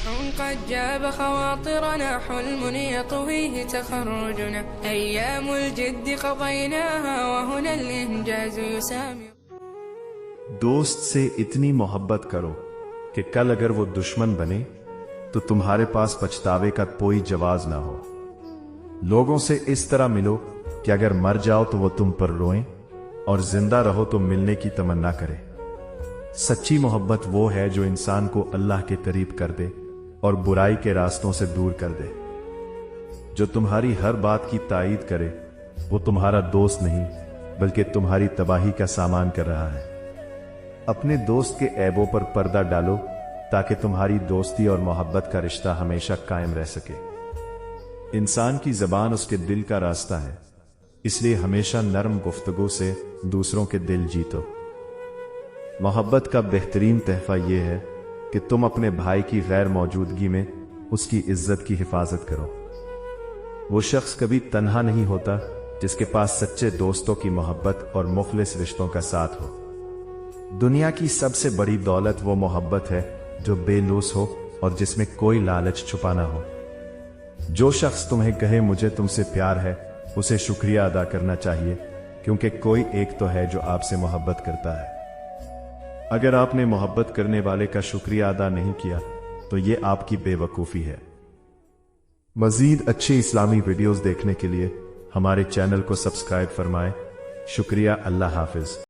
قد جاب خواطرنا حلم يطويه تخرجنا أيام الجد قضيناها وهنا الإنجاز يسامر. دوست سے اتنی محبت کرو کہ کل اگر وہ دشمن بنے تو تمہارے پاس پچھتاوے کا کوئی جواز نہ ہو. لوگوں سے اس طرح ملو کہ اگر مر جاؤ تو وہ تم پر روئیں اور زندہ رہو تو ملنے کی تمنا کرے. سچی محبت وہ ہے جو انسان کو اللہ کے قریب کر دے اور برائی کے راستوں سے دور کر دے. جو تمہاری ہر بات کی تائید کرے وہ تمہارا دوست نہیں بلکہ تمہاری تباہی کا سامان کر رہا ہے. اپنے دوست کے عیبوں پر پردہ ڈالو تاکہ تمہاری دوستی اور محبت کا رشتہ ہمیشہ قائم رہ سکے. انسان کی زبان اس کے دل کا راستہ ہے، اس لیے ہمیشہ نرم گفتگو سے دوسروں کے دل جیتو. محبت کا بہترین تحفہ یہ ہے کہ تم اپنے بھائی کی غیر موجودگی میں اس کی عزت کی حفاظت کرو. وہ شخص کبھی تنہا نہیں ہوتا جس کے پاس سچے دوستوں کی محبت اور مخلص رشتوں کا ساتھ ہو. دنیا کی سب سے بڑی دولت وہ محبت ہے جو بے لوث ہو اور جس میں کوئی لالچ چھپا نہ ہو. جو شخص تمہیں کہے مجھے تم سے پیار ہے اسے شکریہ ادا کرنا چاہیے، کیونکہ کوئی ایک تو ہے جو آپ سے محبت کرتا ہے. اگر آپ نے محبت کرنے والے کا شکریہ ادا نہیں کیا تو یہ آپ کی بے وقوفی ہے. مزید اچھی اسلامی ویڈیوز دیکھنے کے لیے ہمارے چینل کو سبسکرائب فرمائیں. شکریہ. اللہ حافظ.